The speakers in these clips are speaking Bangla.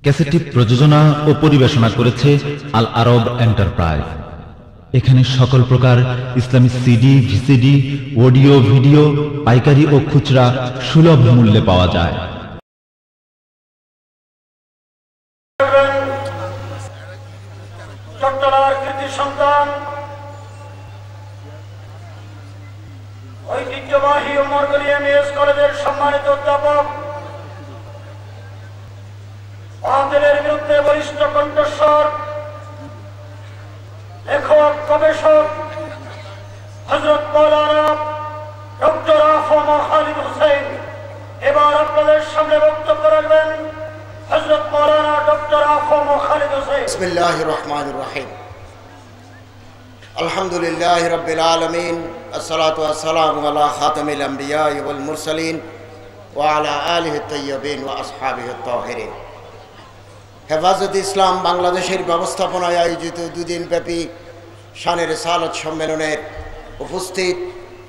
ক্যাসেটটি প্রযোজনা ও পরিবেশনা করেছে আল আরব এন্টারপ্রাইজ। এখানে সকল প্রকার ইসলামী সিডি, ভিসিডি, অডিও, ভিডিও পাইকারি ও খুচরা সুলভ মূল্যে পাওয়া যায়। চট্টলার কৃতি সন্তান ঐতিহ্যবাহী ওমরগঞ্জ এমএস কলেজের সম্মানিত অধ্যাপক, বাতিলের বিরুদ্ধে বলিষ্ঠ কণ্ঠস্বর, লেখক, গবেষক হযরত মাওলানা ডক্টর আফম খালিদ হোসেন। এবার আপনাদের সামনে বক্তব্য রাখবেন হযরত মাওলানা ডক্টর আফম খালিদ হোসেন। বিসমিল্লাহির রহমানির রহিম। আলহামদুলিল্লাহি রাব্বিল আলামিন, আসসালাতু ওয়াসসালামু আলা খাতামিল আমবিয়া ওয়াল মুরসালিন ওয়া আলা আলিহি তাইয়্যিবিন ওয়া আসহাবিহি তাহিরিন। হেফাজতে ইসলাম বাংলাদেশের ব্যবস্থাপনায় আয়োজিত দুদিনব্যাপী শানে রিসালাত সম্মেলনের উপস্থিত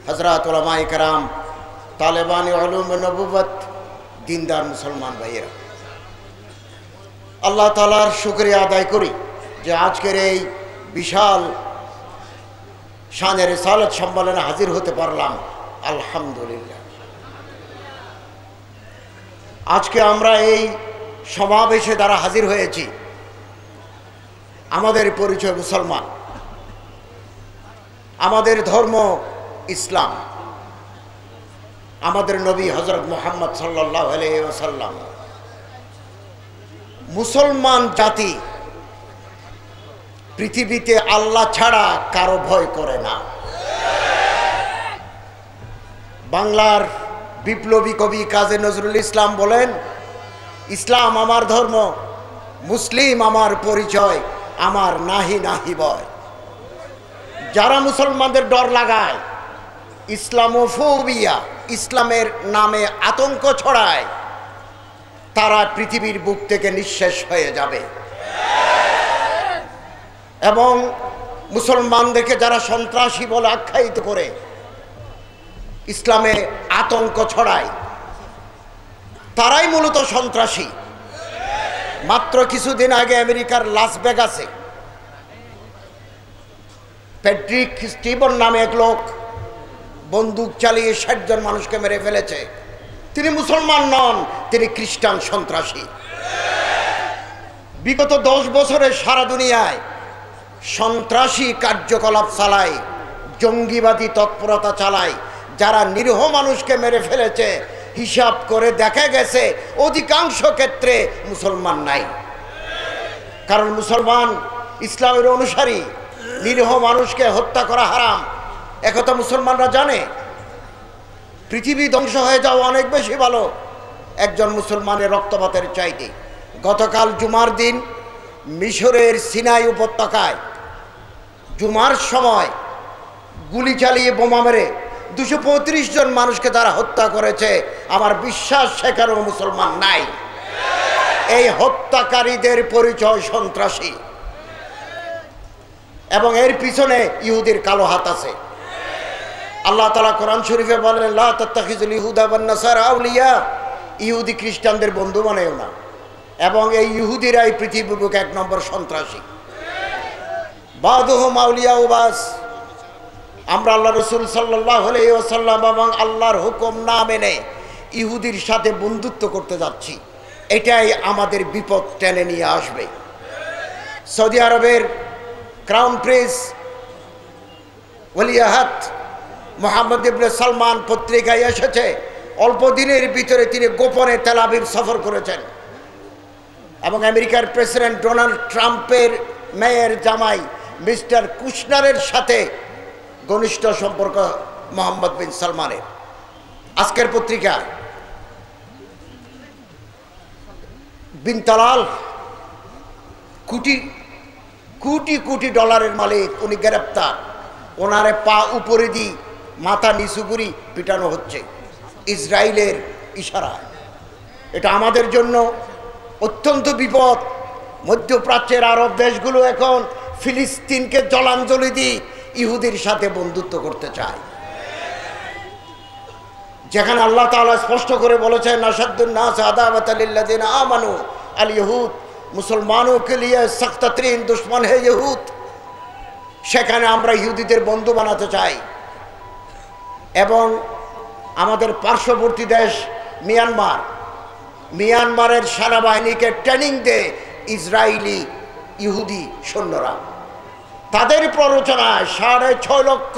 হযরত উলামায়ে কেরাম, তালেবানি উলুম ও নবুওয়াত, দিনদার মুসলমান ভাইয়েরা, আল্লাহ তাআলার শুকরিয়া আদায় করি যে আজকের এই বিশাল শানে রিসালাত সম্মেলনে হাজির হতে পারলাম। আলহামদুলিল্লাহ। আজকে আমরা এই সমাবেশে দ্বারা হাজির হয়েছি। আমাদের পরিচয় মুসলমান, আমাদের ধর্ম ইসলাম, আমাদের নবী হযরত মুহাম্মদ সাল্লাল্লাহু আলাইহি ওয়াসাল্লাম। মুসলমান জাতি পৃথিবীতে আল্লাহ ছাড়া কারো ভয় করে না। বাংলার বিপ্লবী কবি কাজী নজরুল ইসলাম বলেন, ইসলাম আমার ধর্ম, মুসলিম আমার পরিচয়, আমার নাহি নাহি ভয়। যারা মুসলমানদের ডর লাগায়, ইসলামোফোবিয়া, ইসলামের নামে আতঙ্ক ছড়ায়, তারা পৃথিবীর বুক থেকে নিঃশেষ হয়ে যাবে। এবং মুসলমানদেরকে যারা সন্ত্রাসী বলে আখ্যায়িত করে ইসলামে আতঙ্ক ছড়ায়, তারাই মূলত সন্ত্রাসী। মাত্র কিছুদিন আগে আমেরিকার লাস ভেগাসে প্যাট্রিক স্টিভন নামে এক লোক বন্দুক চালিয়ে ৬০ জন মানুষকে মেরে ফেলেছে। তিনি মুসলমান নন, তিনি খ্রিস্টান সন্ত্রাসী। বিগত ১০ বছরে সারা দুনিয়ায় সন্ত্রাসী কার্যকলাপ চালায়, জঙ্গিবাদী তৎপরতা চালায়, যারা নিরীহ মানুষকে মেরে ফেলেছে, হিসাব করে দেখা গেছে অধিকাংশ ক্ষেত্রে মুসলমান নাই। কারণ মুসলমান ইসলামের অনুসারী, নিরীহ মানুষকে হত্যা করা হারাম, একথা মুসলমানরা জানে। পৃথিবী ধ্বংস হয়ে যাওয়া অনেক বেশি ভালো একজন মুসলমানের রক্তপাতের চাইতে। গতকাল জুমার দিন মিশরের সিনাই উপত্যকায় জুমার সময় গুলি চালিয়ে বোমা মেরে ২৩৫ জন মানুষকে তারা হত্যা করেছে। আমার বিশ্বাস সেখানেও মুসলমান নাই। এই হত্যাকারীদের পরিচয় সন্ত্রাসী, এবং এর পিছনে ইহুদির কালো হাত আছে। আল্লাহ তাআলা কোরআন শরীফে বলেন, লা তাত্তাখিযুল ইহুদা ওয়ান নাসারা আউলিয়া, ইহুদি খ্রিস্টানদের বন্ধু বানায়ও না। এবং এই ইহুদিরাই পৃথিবীর বুকে ১ নম্বর সন্ত্রাসী। বাদুহুম আউলিয়া বাস। আমরা আল্লাহ রাসূল সাল্লাল্লাহু আলাইহি ওয়াসাল্লাম এবং আল্লাহর হুকুম না মেনে ইহুদির সাথে বন্ধুত্ব করতে যাচ্ছি, এটাই আমাদের বিপদ টেনে নিয়ে আসবে। সৌদি আরবের ক্রাউন প্রিন্স ওলিয়াহাত মোহাম্মদ ইবনে সালমান পত্রিকায় এসেছে, অল্প দিনের ভিতরে তিনি গোপনে তেল আবিব সফর করেছেন এবং আমেরিকার প্রেসিডেন্ট ডোনাল্ড ট্রাম্পের মেয়ের জামাই মিস্টার কুশনারের সাথে ঘনিষ্ঠ সম্পর্ক মোহাম্মদ বিন সালমানের। আজকের পত্রিকা বিন তালাল কোটি কোটি কোটি ডলারের মালিক, উনি গ্রেপ্তার। ওনারে পা উপরে দিয়ে মাথা নিচু করি পিটানো হচ্ছে ইসরায়েলের ইশারা। এটা আমাদের জন্য অত্যন্ত বিপদ। মধ্যপ্রাচ্যের আরব দেশগুলো এখন ফিলিস্তিনকে জলাঞ্জলি দিয়ে ইহুদির সাথে বন্ধুত্ব করতে চায়, যেখানে আল্লাহ তাআলা স্পষ্ট করে বলেছেন, আশাদ্দুন নাস আদাওয়াতাল লিল্লাযিনা আমানু আল ইহুদ মুসলমানों के लिए सख्त तरीन दुश्मन है यहूद। সেখানে আমরা ইহুদিদের বন্ধু বানাতে চাই এবং আমাদের পার্শ্ববর্তী দেশ মিয়ানমারের সেনাবাহিনীকে ট্রেনিং দেয় ইসরায়েলি ইহুদি সৈন্যরা। তাদের প্ররোচনায় 6.5 লক্ষ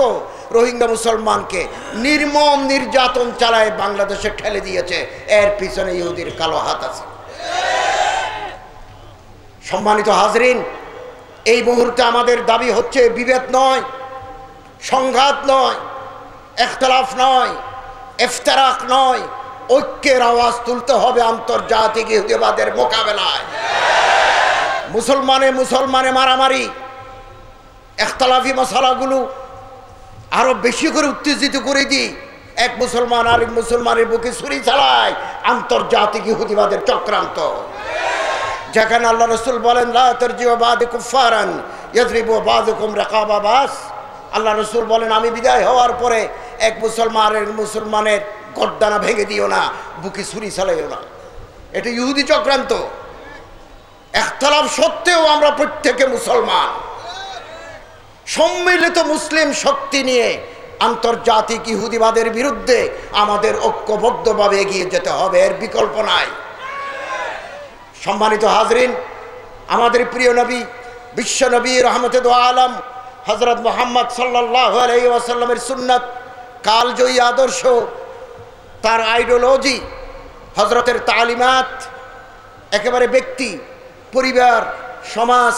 রোহিঙ্গা মুসলমানকে নির্মম নির্যাতন চালায় বাংলাদেশে ঠেলে দিয়েছে। এর পিছনে ইহুদির কালো হাত আছে। সম্মানিত হাজরিন, এই মুহূর্তে আমাদের দাবি হচ্ছে বিভেদ নয়, সংঘাত নয়, ইখতিলাফ নয়, ইফতিরাক নয়, ঐক্যের আওয়াজ তুলতে হবে আন্তর্জাতিক ইহুদিবাদের মোকাবেলায়। মুসলমানে মারামারি, ইখতিলাফি মশালাগুলো আরো বেশি করে উত্তেজিত করে দিই। এক মুসলমান আরেক মুসলমানের বুকে ছুরি চালায়, আন্তর্জাতিক ইহুদিবাদের চক্রান্ত। যেখানে আল্লাহ রসুল বলেন লা তারজিউ বাদি কুফারান ইয়াদরিবু বাযুকুম রাকাবা বাস, আল্লাহ রসুল বলেন আমি বিদায় হওয়ার পরে এক মুসলমানের গর্দানা ভেঙে দিও না, বুকে ছুরি চালাইও না। এটা ইহুদি চক্রান্ত। ইখতিলাফ সত্ত্বেও আমরা প্রত্যেকে মুসলমান। সম্মিলিত মুসলিম শক্তি নিয়ে আন্তর্জাতিক ইহুদিবাদের বিরুদ্ধে আমাদের ঐক্যবদ্ধভাবে এগিয়ে যেতে হবে, এর বিকল্প নাই। সম্মানিত হাজরিন, আমাদের প্রিয় নবী বিশ্ব নবী রহমতে দো আলম হযরত মুহাম্মদ সাল্লাল্লাহু আলাইহি ওয়াসাল্লামের সুন্নাত, কালজয়ী আদর্শ, তার আইডিওলজি, হযরতের তালিমাত একেবারে ব্যক্তি, পরিবার, সমাজ,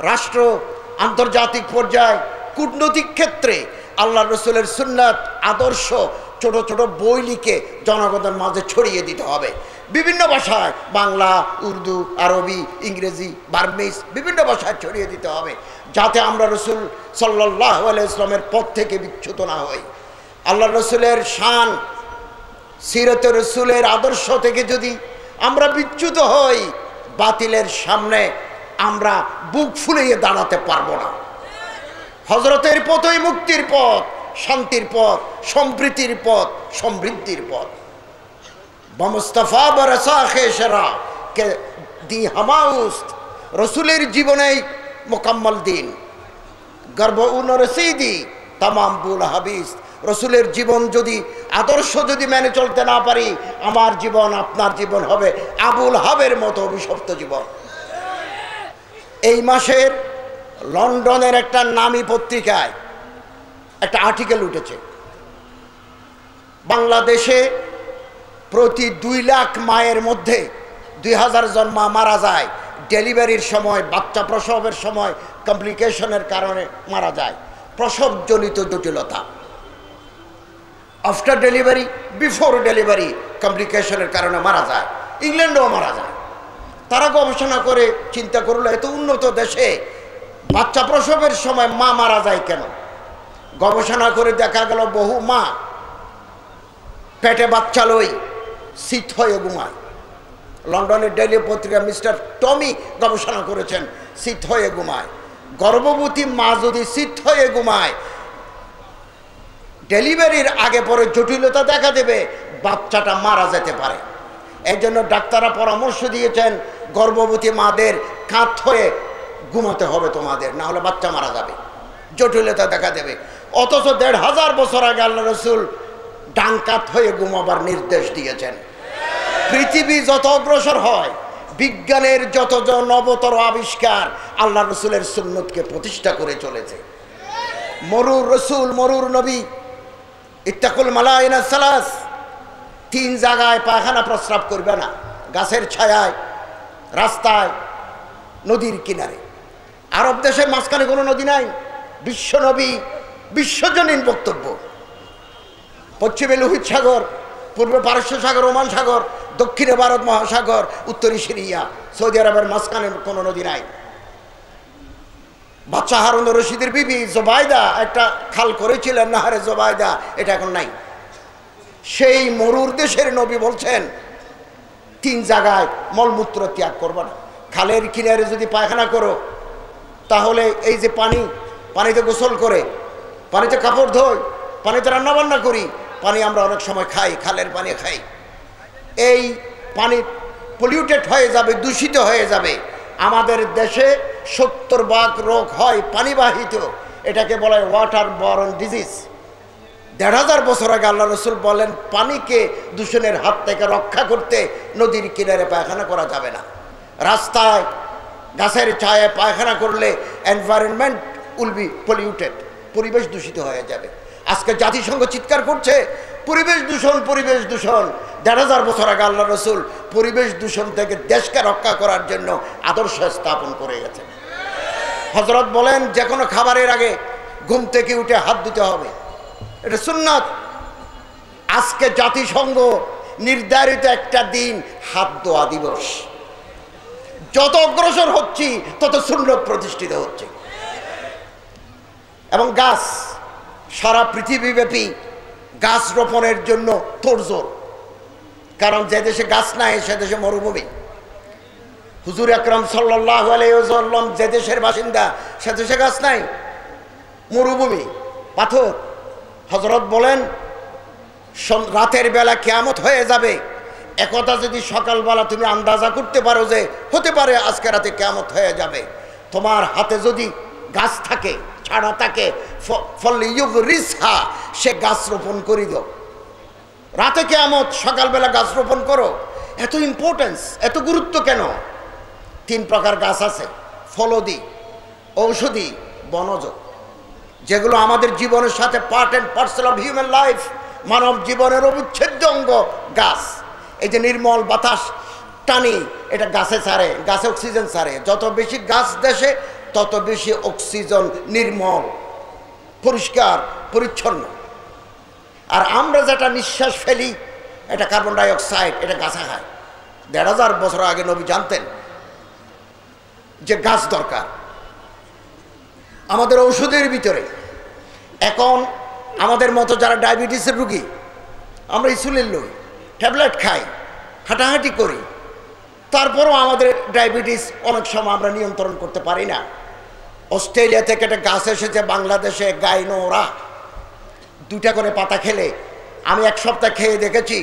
রাষ্ট্র, আন্তর্জাতিক পর্যায়ে, কূটনৈতিক ক্ষেত্রে আল্লাহ রসুলের সুন্নাত আদর্শ ছোট ছোট বই লিখে জনগণের মাঝে ছড়িয়ে দিতে হবে। বিভিন্ন ভাষায়, বাংলা, উর্দু, আরবি, ইংরেজি, বার্মিজ, বিভিন্ন ভাষায় ছড়িয়ে দিতে হবে, যাতে আমরা রসুল সাল্লাল্লাহু আলাইহি ওয়াসাল্লামের পথ থেকে বিচ্যুত না হই। আল্লাহ রসুলের শান, সিরতে রসুলের আদর্শ থেকে যদি আমরা বিচ্যুত হই, বাতিলের সামনে আমরা বুক ফুলিয়ে দাঁড়াতে পারবো না। হযরতের পথই মুক্তির পথ, শান্তির পথ, সম্প্রীতির পথ, সমৃদ্ধির পথ। বমুস্তাফা বরসাখে সেরা কে দি হামাউস্ত, রসুলের জীবনেই মোকাম্মল দিন, গর্ব উনরসিদি তামাম বুল হাবিস। রসুলের জীবন যদি, আদর্শ যদি মেনে চলতে না পারি, আমার জীবন, আপনার জীবন হবে আবুল হাবের মতো অভিশপ্ত জীবন। এই মাসের লন্ডনের একটা নামী পত্রিকায় একটা আর্টিকেল উঠেছে, বাংলাদেশে প্রতি 2 লাখ মায়ের মধ্যে 2000 জন মা মারা যায় ডেলিভারির সময়, বাচ্চা প্রসবের সময় কমপ্লিকেশনের কারণে মারা যায়, প্রসবজনিত জটিলতা। আফটার ডেলিভারি, বিফোর ডেলিভারি কমপ্লিকেশনের কারণে মারা যায়। ইংল্যান্ডেও মারা যায়। তারা গবেষণা করে চিন্তা করলো, এত উন্নত দেশে বাচ্চা প্রসবের সময় মা মারা যায় কেন? গবেষণা করে দেখা গেল বহু মা পেটে বাচ্চা লই শীত হয়ে ঘুমায়। লন্ডনের ডেইলি পত্রিকা মিস্টার টমি গবেষণা করেছেন, শীত হয়ে ঘুমায়। গর্ভবতী মা যদি শীত হয়ে ঘুমায়, ডেলিভারির আগে পরে জটিলতা দেখা দেবে, বাচ্চাটা মারা যেতে পারে। এই জন্য ডাক্তাররা পরামর্শ দিয়েছেন, গর্ভবতী মাদের কাত হয়ে ঘুমাতে হবে তোমাদের, না হলে বাচ্চা মারা যাবে, জটিলতা দেখা দেবে। অথচ 1500 বছর আগে আল্লাহ রসুল ডান কাত হয়ে ঘুমাবার নির্দেশ দিয়েছেন। পৃথিবী যত অগ্রসর হয়, বিজ্ঞানের যত নবতর আবিষ্কার আল্লাহ রসুলের সুন্নতকে প্রতিষ্ঠা করে চলেছে। মরুর রসুল, মরুর নবী, ইত্তাকুল মালাইনা সালাস, 3 জায়গায় পায়খানা প্রস্রাব করবে না, গাছের ছায়ায়, রাস্তায়, নদীর কিনারে। আরব দেশের মাঝখানে কোনো নদী নাই। বিশ্ব নবী বিশ্বজনীন বক্তব্য। পশ্চিমে লোহিত সাগর, পূর্বে পারস্য সাগর, ওমান সাগর, দক্ষিণে ভারত মহাসাগর, উত্তরে সিরিয়া, সৌদি আরবের মাঝখানে কোনো নদী নাই। বাচ্চা হারুন রশিদের বিবি জোবাইদা একটা খাল করেছিলেন, নাহারে জোবাইদা, এটা এখন নাই। সেই মরুর দেশের নবী বলছেন 3 জায়গায় মলমূত্র ত্যাগ করবে না। খালের কিনারে যদি পায়খানা করো, তাহলে এই যে পানিতে গোসল করে, পানিতে কাপড় ধোই, পানিতে রান্নাবান্না করি, পানি আমরা অনেক সময় খাই, খালের পানি খাই, এই পানি পলিউটেড হয়ে যাবে, দূষিত হয়ে যাবে। আমাদের দেশে 70% রোগ হয় পানিবাহিত, এটাকে বলা হয় ওয়াটার বরন ডিজিজ। ১,৫০০ বছর আগে আল্লাহ রসুল বলেন পানিকে দূষণের হাত থেকে রক্ষা করতে নদীর কিনারে পায়খানা করা যাবে না, রাস্তায় গাছের ছায়ায় পায়খানা করলে এনভায়রনমেন্ট উইল বি পলিউটেড, পরিবেশ দূষিত হয়ে যাবে। আজকে জাতিসংঘ চিৎকার করছে পরিবেশ দূষণ, পরিবেশ দূষণ। ১,৫০০ বছর আগে আল্লাহ রসুল পরিবেশ দূষণ থেকে দেশকে রক্ষা করার জন্য আদর্শ স্থাপন করে গেছেন। হযরত বলেন যে কোনো খাবারের আগে ঘুম থেকে উঠে হাত ধুতে হবে, এটা সুন্নাত। আজকে জাতিসংঘ নির্ধারিত একটা দিন হাত ধোয়া দিবস। যত অগ্রসর হচ্ছি তত সুন্নত প্রতিষ্ঠিত হচ্ছে। এবং গাছ, সারা পৃথিবীব্যাপী গাছ রোপণের জন্য তোড়জোড়, কারণ যে দেশে গাছ নাই সে দেশে মরুভূমি। হুজুর আকরাম সাল্লাল্লাহু আলাইহি ওয়াসাল্লাম যে দেশের বাসিন্দা সে দেশে গাছ নাই, মরুভূমি, পাথর। হযরত বলেন রাতের বেলা কিয়ামত হয়ে যাবে, একথা যদি সকালবেলা তুমি আন্দাজা করতে পারো যে হতে পারে আজকে রাতে কিয়ামত হয়ে যাবে, তোমার হাতে যদি গাছ থাকে, ছাড়া থাকে, ফলইউগরিসহা, সে গাছ রোপণ করে দাও। রাতে কিয়ামত, সকালবেলা গাছ রোপণ করো। এত ইম্পর্টেন্স, এত গুরুত্ব কেন? 3 প্রকার গাছ আছে, ফলদি, ঔষধি, বনজ, যেগুলো আমাদের জীবনের সাথে part and parcel of human life, মানব জীবনের অবিচ্ছেদ্য অঙ্গ গাছ। এই যে নির্মল বাতাস টানি, এটা গাছে ছাড়ে, গাছে অক্সিজেন ছাড়ে। যত বেশি গাছ দেশে তত বেশি অক্সিজেন নির্মল, পরিষ্কার, পরিচ্ছন্ন। আর আমরা যেটা নিঃশ্বাস ফেলি এটা কার্বন ডাই অক্সাইড, এটা গাছে খায়। ১,৫০০ বছর আগে নবী জানতেন যে গাছ দরকার আমাদের ঔষধের ভিতরে। এখন আমাদের মতো যারা ডায়াবেটিসের রুগী, আমরা ইনসুলিন লই, ট্যাবলেট খাই, হাঁটাহাঁটি করি, তারপরও আমাদের ডায়াবেটিস অনেক সময় আমরা নিয়ন্ত্রণ করতে পারি না। অস্ট্রেলিয়া থেকে একটা গাছ এসেছে বাংলাদেশে, গাইনোরা। 2টা করে পাতা খেলে, আমি 1 সপ্তাহ খেয়ে দেখেছি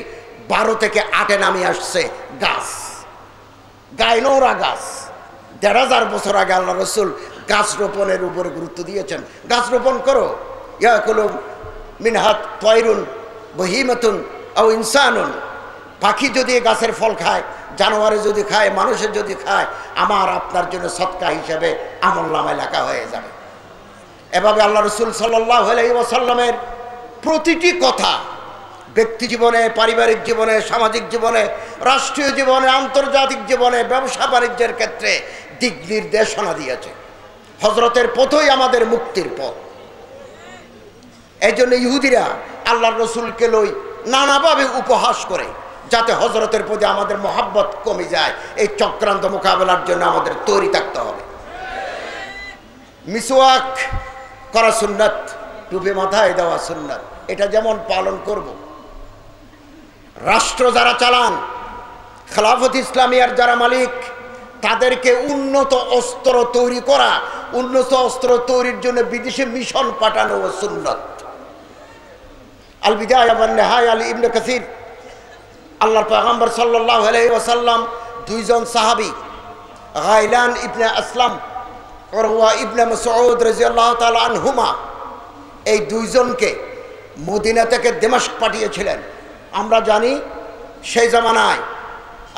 12 থেকে 8-এ নামে আসছে গাছ, গাইনোরা গাছ। ১,৫০০ বছর আগে আল্লাহ রসুল গাছ রোপণের উপরে গুরুত্ব দিয়েছেন। গাছ রোপণ করো। ইয়াকুলু মিনহাত তয়রুন বহিমাতুন আও ইনসানুন, পাখি যদি গাছের ফল খায়, জানোয়ারে যদি খায়, মানুষের যদি খায়, আমার আপনার জন্য সদকা হিসেবে আমলনামায় লেখা হয়ে যাবে। এভাবে আল্লাহ রসুল সাল্লাল্লাহু আলাইহি ওয়াসাল্লামের প্রতিটি কথা ব্যক্তি জীবনে, পারিবারিক জীবনে, সামাজিক জীবনে, রাষ্ট্রীয় জীবনে, আন্তর্জাতিক জীবনে, ব্যবসা বাণিজ্যের ক্ষেত্রে দিক নির্দেশনা দিয়েছে। হজরতের পথই আমাদের মুক্তির পথ। এই জন্য ইহুদিরা আল্লাহর রসুলকে লই নানাভাবে উপহাস করে, যাতে হজরতের প্রতি আমাদের মহাব্বত কমে যায়। এই চক্রান্ত মোকাবেলার জন্য আমাদের তৈরি থাকতে হবে। মিসওয়াক করা সুন্নাত, টুপি মাথায় দেওয়া সুন্নাত, এটা যেমন পালন করব। রাষ্ট্র যারা চালান, খেলাফত ইসলামিয়ার যারা মালিক, তাদেরকে উন্নত অস্ত্র তৈরি করা, উন্নত অস্ত্র তৈরির জন্য বিদেশে মিশন পাঠানো সুন্নাত। আল বিদায়া ওয়ান নিহায়া আল ইবনে কাসির, আল্লাহর পয়গম্বর সাল্লাল্লাহু আলাইহি ওয়াসাল্লাম 2 জন সাহাবী, গাইলান ইবনে আসলাম, উরওয়া ইবনে মাসউদ রাদিয়াল্লাহু তাআলা আনহুমা, এই 2 জনকে মদিনা থেকে দামেস্ক পাঠিয়েছিলেন। আমরা জানি সেই জামানায়,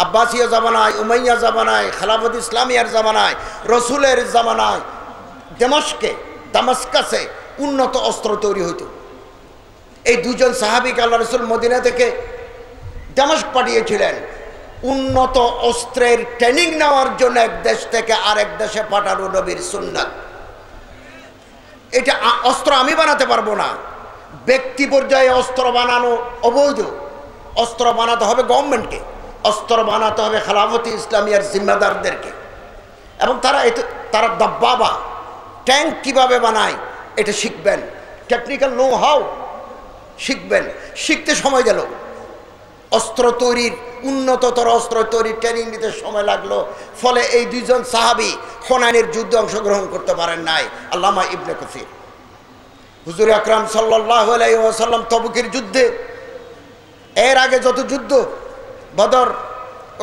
আব্বাসীয় জামানায়, উমাইয়া জামানায়, খেলাফত ইসলামিয়ার জামানায়, রসুলের জামানায় দামেস্কে, দামাস্কাসে উন্নত অস্ত্র তৈরি হইত। এই 2 জন সাহাবীকে আল্লাহ রসুল মদিনা থেকে দামেস্ক পাঠিয়েছিলেন উন্নত অস্ত্রের ট্রেনিং নেওয়ার জন্য। এক দেশ থেকে আরেক দেশে পাঠানো নবীর সুন্নাত। এটা অস্ত্র আমি বানাতে পারবো না, ব্যক্তি পর্যায়ে অস্ত্র বানানো অবৈধ। অস্ত্র বানাতে হবে গভর্নমেন্টকে, অস্ত্র বানাতে হবে খেলাফতি ইসলামিয়ার জিম্মাদারদেরকে। এবং তারা দাব্বাবা, ট্যাঙ্ক কিভাবে বানায় এটা শিখবেন, টেকনিক্যাল নো হাউ শিখবেন। শিখতে সময় গেল, অস্ত্র তৈরির, উন্নততর অস্ত্র তৈরির ট্রেনিং নিতে সময় লাগলো। ফলে এই 2 জন সাহাবী হুনাইনের যুদ্ধে অংশগ্রহণ করতে পারেন নাই। আল্লামা ইবনে কাসির, হুজুর আকরাম সাল্লাল্লাহু আলাইহি ওয়াসাল্লাম তবুকের যুদ্ধে, এর আগে যত যুদ্ধ, বদর,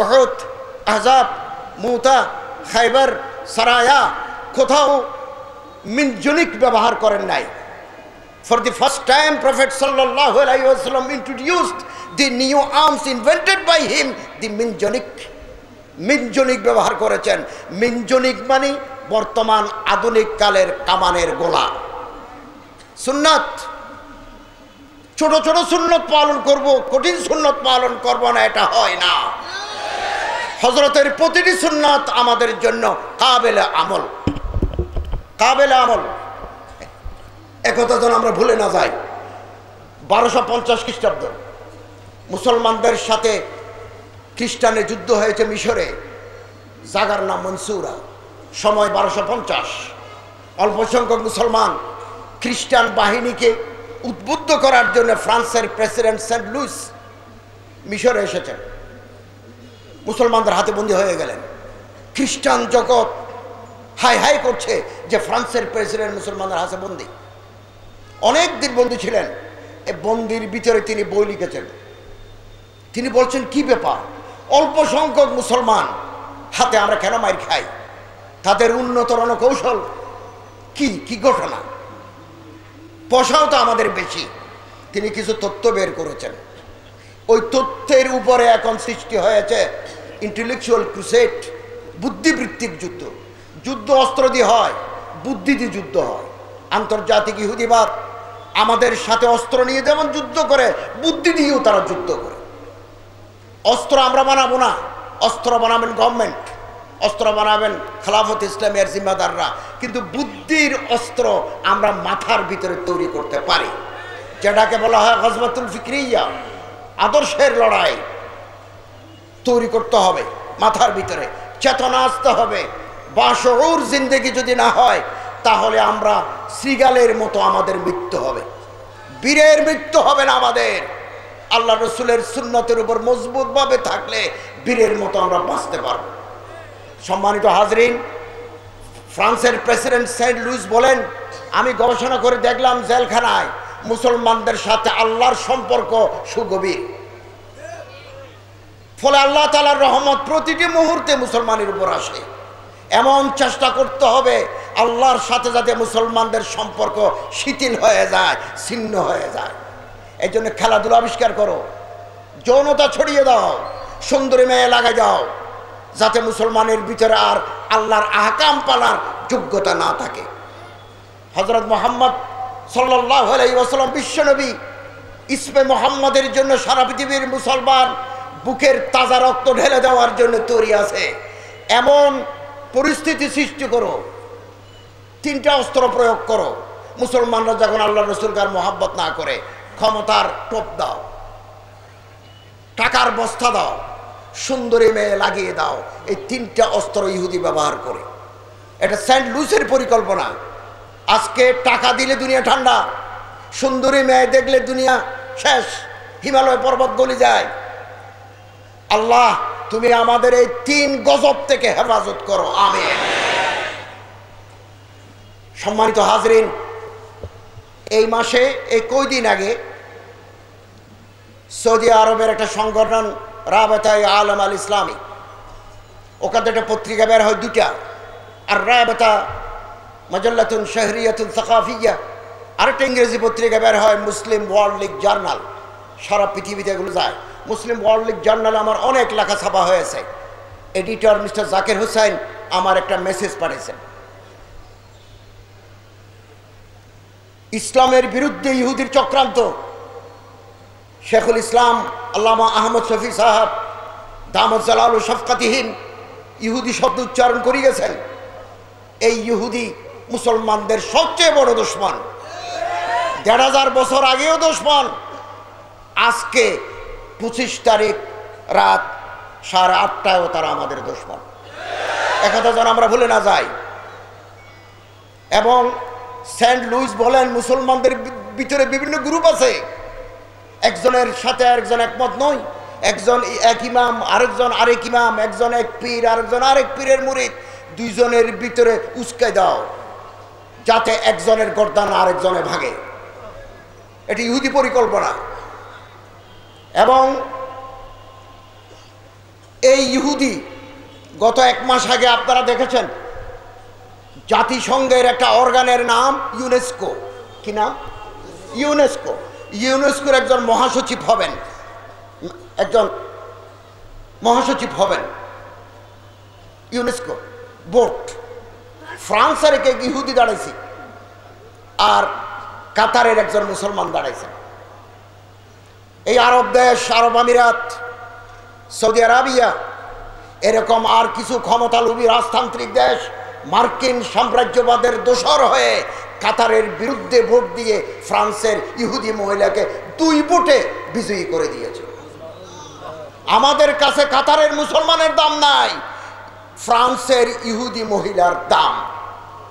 উহুদ, আহজাব, মুতা, খাইবার সারায়া কোথাও মিনজনিক ব্যবহার করেন নাই। For the first time, Prophet sallallahu alaihi wasallam introduced the new arms invented by him, the minjonic. মিনজনিক ব্যবহার করেছেন। মিনজনিক মানে বর্তমান আধুনিক কালের কামানের গোলা। সুন্নাত, ছোট ছোট সুন্নত পালন করব, কঠিন সুন্নত পালন করব না, এটা হয় না। হযরতের প্রতিটি সুন্নাত আমাদের জন্য কাবিলে আমল, কাবিলে আমল। একথা যেন আমরা ভুলে না যাই। 1250 খ্রিস্টাব্দ মুসলমানদের সাথে খ্রিস্টানের যুদ্ধ হয়েছে মিশরে, জাগার নাম মনসুরা, সময় 1250। অল্প সংখ্যক মুসলমান খ্রিস্টান বাহিনীকে উদ্বুদ্ধ করার জন্য ফ্রান্সের প্রেসিডেন্ট সেন্ট লুইস মিশরে এসেছেন, মুসলমানদের হাতে বন্দী হয়ে গেলেন। খ্রিস্টান জগৎ হাই হাই করছে যে ফ্রান্সের প্রেসিডেন্ট মুসলমানদের হাতে বন্দী। অনেক দিন বন্দী ছিলেন। এই বন্দির ভিতরে তিনি বই লিখেছেন। তিনি বলছেন কি ব্যাপার, অল্প সংখ্যক মুসলমান হাতে আমরা কেন মার খাই, তাদের উন্নত রণকৌশল কি কি ঘটনা, পয়সাও তো আমাদের বেশি। তিনি কিছু তথ্য বের করেছেন। ওই তথ্যের উপরে এখন সৃষ্টি হয়েছে ইন্টেলেকচুয়াল ক্রুসেড, বুদ্ধিবৃত্তিক যুদ্ধ। যুদ্ধ অস্ত্র দিয়ে হয়, বুদ্ধি দিয়ে যুদ্ধ হয়। আন্তর্জাতিক ইহুদিবাদ আমাদের সাথে অস্ত্র নিয়ে যেমন যুদ্ধ করে, বুদ্ধি দিয়েও তারা যুদ্ধ করে। অস্ত্র আমরা বানাবো না, অস্ত্র বানাবেন গভর্নমেন্ট, অস্ত্র বানাবেন খেলাফত ইসলামের জিম্মাদাররা, কিন্তু বুদ্ধির অস্ত্র আমরা মাথার ভিতরে তৈরি করতে পারি, যেটাকে বলা হয় গজওয়াতুল ফিকরিয়া, আদর্শের লড়াই। তৈরি করতে হবে মাথার ভিতরে, চেতনা আসতে হবে। বাশউর জিন্দেগি যদি না হয় তাহলে আমরা শ্রীগালের মতো আমাদের মৃত্যু হবে, বীরের মৃত্যু হবে না আমাদের। আল্লাহ রসুলের সুন্নতের উপর মজবুতভাবে থাকলে বীরের মতো আমরা বাঁচতে পারব। সম্মানিত হাজরিন, ফ্রান্সের প্রেসিডেন্ট সেন্ট লুইস বলেন, আমি গবেষণা করে দেখলাম জেলখানায় মুসলমানদের সাথে আল্লাহর সম্পর্ক সুগভীর। ফলে আল্লাহ তাআলার রহমত প্রতিটি মুহূর্তে মুসলমানের উপর আসে। এমন চেষ্টা করতে হবে আল্লাহর সাথে যাতে মুসলমানদের সম্পর্ক শিথিল হয়ে যায়, ছিন্ন হয়ে যায়। এই জন্য খেলাধুলা আবিষ্কার করো, যৌনতা ছড়িয়ে দাও, সুন্দরী মেয়ে লাগাই দাও, যাতে মুসলমানের ভিতরে আর আল্লাহর আহকাম পালার যোগ্যতা না থাকে। হযরত মুহাম্মদ সাল্লাল্লাহু আলাইহি ওয়াসাল্লাম বিশ্বনবী, ইসমে মুহাম্মাদের জন্য সারা পৃথিবীর মুসলমান বুকের তাজা রক্ত ঢেলে দেওয়ার জন্য তৈরি আছে। এমন পরিস্থিতি সৃষ্টি করো, তিনটা অস্ত্র প্রয়োগ করো। মুসলমানরা যখন আল্লাহ রসুলকে আর মোহাব্বত না করে, ক্ষমতার টোপ দাও, টাকার বস্তা দাও, সুন্দরী মেয়ে লাগিয়ে দাও। এই তিনটা অস্ত্র ইহুদি ব্যবহার করে। এটা সেন্ট লুইসের পরিকল্পনা। আজকে টাকা দিলে দুনিয়া ঠান্ডা, সুন্দরী মেয়ে দেখলে দুনিয়া শেষ, হিমালয় পর্বত গলে যায়। আল্লাহ তুমি আমাদের এই 3 গজব থেকে হেফাজত করো, আমিন। সম্মানিত হাজরিন, এই মাসে এই কয়দিন আগে সৌদি আরবের একটা সংগঠন রাবেতায়ে আলম আল ইসলামী, ওখানে একটা পত্রিকা বের হয় দুটা, আর রাবেতা মাজাল্লাতুন শাহরিয়াতুন সাকাফিয়া, আরেকটা ইংরেজি পত্রিকা বের হয় মুসলিম ওয়ার্ল্ড লীগ জার্নাল। সারা পৃথিবীতে এগুলো যায়। মুসলিম ওয়ার্ল্ড লীগ জার্নালে আমার অনেক লেখা ছাপা হয়েছে। এডিটর মিস্টার জাকির হোসেন আমার একটা মেসেজ পাঠিয়েছেন, ইসলামের বিরুদ্ধে ইহুদির চক্রান্ত। শেখুল ইসলাম আল্লামা আহমদ শফি সাহেব দামত জালালু শফকাতিহীন ইহুদি শব্দ উচ্চারণ করে গেছেন। এই ইহুদি মুসলমানদের সবচেয়ে বড় দুশমন। ১৫০০ বছর আগেও দুশমন, আজকে 25 তারিখ রাত 8:30টায়ও তারা আমাদের দুশমন। একথা যেন আমরা ভুলে না যাই। এবং সেন্ট লুইস বলেন, মুসলমানদের ভিতরে বিভিন্ন গ্রুপ আছে, একজনের সাথে আরেকজন একমত নয়। একজন এক ইমাম, আরেকজন আরেক ইমাম, একজন এক পীর, আরেকজন আরেক পীরের মুরিদ। দুইজনের ভিতরে উস্কাই দাও যাতে একজনের গর্দান আরেকজনে ভাগে। এটি ইহুদি পরিকল্পনা। এবং এই ইহুদি গত 1 মাস আগে আপনারা দেখেছেন জাতিসংঘের একটা অর্গানের নাম ইউনেস্কো। কি নাম? ইউনেস্কো। ইউনেস্কোর একজন মহাসচিব হবেন ইউনেস্কো বোর্ড। ফ্রান্সের এক ইহুদি দাঁড়াইছে আর কাতারের একজন মুসলমান দাঁড়াইছে। এই আরব দেশ, আরব আমিরাত, সৌদি আরবিয়া, এরকম আর কিছু ক্ষমতালোভী রাজতান্ত্রিক দেশ মার্কিন সাম্রাজ্যবাদের দোসর হয়ে কাতারের বিরুদ্ধে ভোট দিয়ে ফ্রান্সের ইহুদি মহিলাকে 2 ভোটে বিজয়ী করে দিয়েছে। আমাদের কাছে কাতারের মুসলমানের দাম নাই, ফ্রান্সের ইহুদি মহিলার দাম।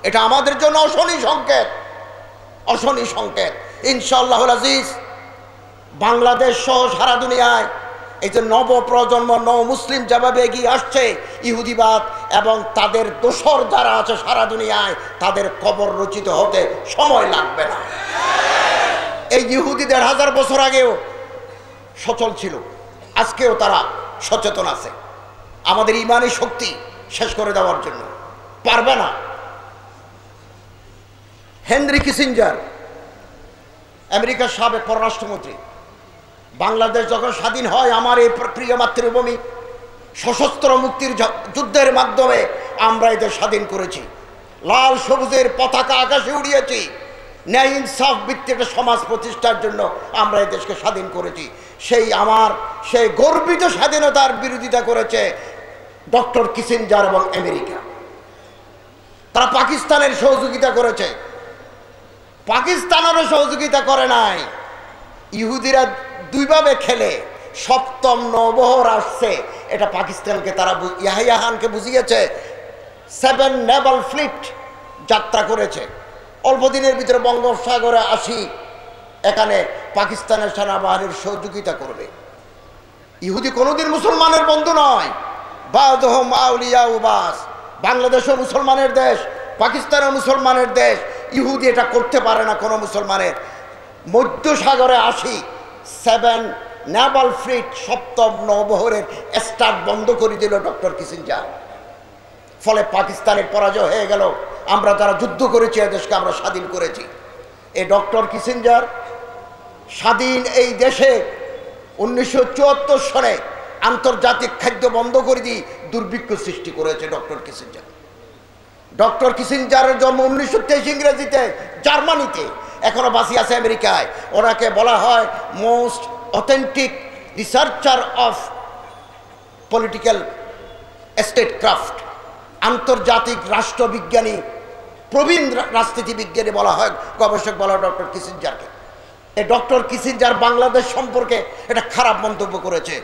এটা আমাদের জন্য অশনি সংকেত, অশনি সংকেত। ইনশাআল্লাহুল আজিজ বাংলাদেশ সহ সারা দুনিয়ায় এই যে নবপ্রজন্ম মুসলিম যেভাবে এগিয়ে আসছে, ইহুদিবাদ এবং তাদের দোসর যারা আছে সারা দুনিয়ায়, তাদের কবর রচিত হতে সময় লাগবে না। এই ইহুদিদের 1000 বছর আগেও সচল ছিল, আজকেও তারা সচেতন আছে। আমাদের ইমানি শক্তি শেষ করে দেওয়ার জন্য পারবে না। হেনরি কিসিঞ্জার, আমেরিকার সাবেক পররাষ্ট্রমন্ত্রী, বাংলাদেশ যখন স্বাধীন হয়, আমার এই প্রিয় মাতৃভূমি, সশস্ত্র মুক্তির যুদ্ধের মাধ্যমে আমরা এদের স্বাধীন করেছি। লাল সবুজের পতাকা আকাশে উড়িয়েছি। ন্যায় ইনসাফ ভিত্তিক একটা সমাজ প্রতিষ্ঠার জন্য আমরা এই দেশকে স্বাধীন করেছি। সেই গর্বিত স্বাধীনতার বিরোধিতা করেছে ডক্টর কিসিঞ্জার এবং আমেরিকা। তারা পাকিস্তানের সহযোগিতা করেছে, পাকিস্তানেরও সহযোগিতা করে নাই। ইহুদিরা 2 ভাবে খেলে। 7ম নৌবহর আসছে, এটা পাকিস্তানকে তারা ইয়াহিয়া খানকে বুঝিয়েছে। 7 নেভাল ফ্লিট যাত্রা করেছে, অল্প দিনের ভিতরে বঙ্গোপসাগরে আসি, এখানে পাকিস্তানের সেনাবাহিনীর সহযোগিতা করবে। ইহুদি কোনোদিন মুসলমানের বন্ধু নয়। বাদহুম আউলিয়া উবাস। বাংলাদেশও মুসলমানের দেশ, পাকিস্তানও মুসলমানের দেশ। ইহুদি এটা করতে পারে না কোনো মুসলমানের। মধ্য সাগরে আসি, 7 নেভাল ফ্লিট 7ম নৌবহরের স্টার্ট বন্ধ করে দিল ডক্টর কিসিঞ্জার। ফলে পাকিস্তানের পরাজয় হয়ে গেল। আমরা যারা যুদ্ধ করেছি, এদেশকে আমরা স্বাধীন করেছি। এই ডক্টর কিসিঞ্জার স্বাধীন এই দেশে 1974 সনে আন্তর্জাতিক খাদ্য বন্ধ করে দিয়ে দুর্ভিক্ষ সৃষ্টি করেছে ডক্টর কিসিঞ্জার। ডক্টর কিসিঞ্জারের জন্ম 1923 ইংরেজিতে জার্মানিতে, এখনো বাঁচি আছে আমেরিকায়। ওনাকে বলা হয় most authentic researcher of political state craft. আন্তর্জাতিক রাষ্ট্রবিজ্ঞানী, প্রবীণ রাজনীতিবিজ্ঞানী বলা হয়, গবেষক বলা হয় ডক্টর কিসিঞ্জারকে। এই ডক্টর কিসিঞ্জার বাংলাদেশ সম্পর্কে একটা খারাপ মন্তব্য করেছে।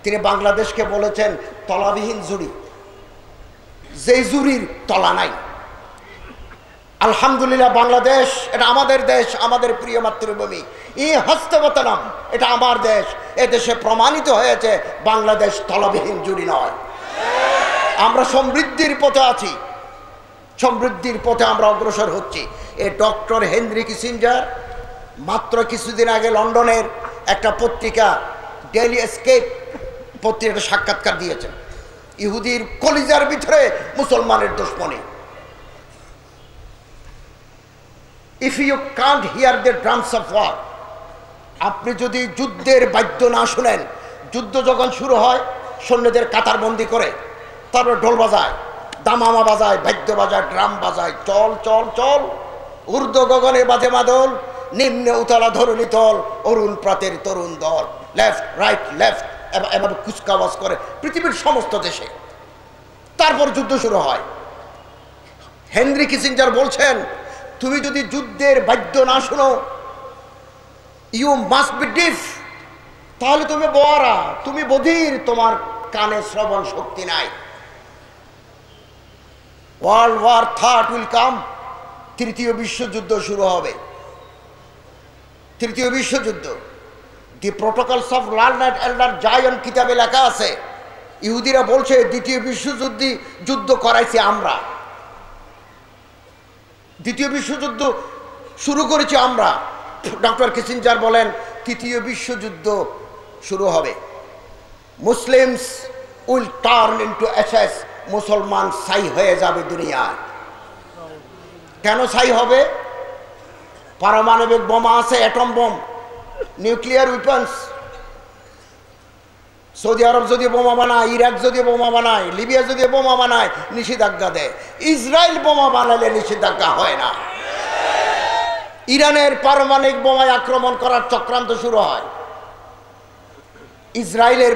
তিনি বাংলাদেশকে বলেছেন তলাবিহীন জুড়ি, যেই জুড়ির তলা নাই। আলহামদুলিল্লাহ, বাংলাদেশ এটা আমাদের দেশ, আমাদের প্রিয় মাতৃভূমি। হস্তবতনম, এটা আমার দেশ। এ দেশে প্রমাণিত হয়েছে বাংলাদেশ তলাবিহীন জুড়ি নয়। আমরা সমৃদ্ধির পথে আছি, সমৃদ্ধির পথে আমরা অগ্রসর হচ্ছি। এই ডক্টর হেনরি কিসিঞ্জার মাত্র কিছুদিন আগে লন্ডনের একটা পত্রিকা ডেইলি এসকেপ পত্রিকাটা সাক্ষাৎকার দিয়েছেন। ইহুদির কলিজার ভিতরে মুসলমানের দুশমনি। If you can't hear the drums of war, আপনি যদি যুদ্ধের বাদ্য না শুনেন, যুদ্ধ যখন শুরু হয় সৈন্যদের কাতারবন্দি করে, তারপর ঢোল বাজায়, দামামা বাজায়, বাদ্য বাজায়, ড্রাম বাজায়, চল চল চল, ঊর্ধ্ব গগনে বাজে মাদল, নিম্নে উতলা ধরণী তল, অরুণ প্রাতের তরুণ দল, লেফট রাইট লেফট এভাবে কুচকাওয়াজ করে পৃথিবীর সমস্ত দেশে। তারপর যুদ্ধ শুরু হয়। হেনরি কিসিঞ্জার বলছেন, তুমি যদি যুদ্ধের বাদ্য না শোনো, ইউ মাস্ট বি ডিফ, তাহলে তুমি বড়া, তুমি বধির, তোমার কানে শ্রবণ শক্তি নাই। World war third will come, 3য় বিশ্বযুদ্ধ শুরু হবে। 3য় বিশ্বযুদ্ধ। দি প্রোটোকলস অফ লার্নার্ড এল্ডার জায়ন কিতাবে লেখা আছে, ইহুদিরা বলছে 2য় বিশ্বযুদ্ধ করাইছি আমরা, 2য় বিশ্বযুদ্ধ শুরু করেছি আমরা। ডক্টর কিসিঞ্জার বলেন 3য় বিশ্বযুদ্ধ শুরু হবে। Muslims will turn into Ashes মুসলমান ছাই হয়ে যাবে দুনিয়ায়। কেন ছাই হবে? পারমাণবিক বোমা আছে, অ্যাটম বোম, নিউক্লিয়ার উইপন্স। সৌদি আরব যদি বোমা বানায়, ইরাক যদি বোমা বানায়, লিবিয়া যদি বোমা বানায়, নিষেধাজ্ঞা দেয়। ইসরায়েল বোমা বানালে নিষেধাজ্ঞা হয় না। ইরানের পারমাণবিক বোমায় আক্রমণ করার চক্রান্ত শুরু হয়। ইসরায়েলের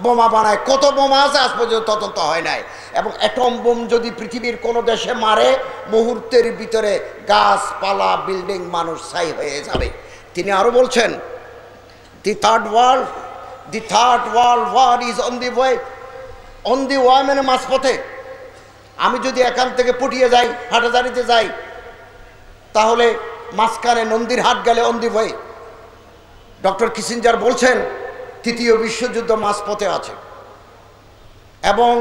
বোমা বানায়, কত বোমা আছে আজ পর্যন্ত তদন্ত হয় নাই। এবং অ্যাটম বোম যদি পৃথিবীর কোনো দেশে মারে, মুহূর্তের ভিতরে গাছপালা, বিল্ডিং, মানুষ ছাই হয়ে যাবে। তিনি আরো বলছেন, the third world war is on the way. On the way মানে মাঝপথে। আমি যদি এখান থেকে পুটিয়ে যাই, হাটাজারিতে যাই, তাহলে মাঝখানে নন্দীর হাট গেলে on the way. Doctor Kissinger বলছেন তৃতীয় বিশ্বযুদ্ধ মাঝপথে আছে। এবং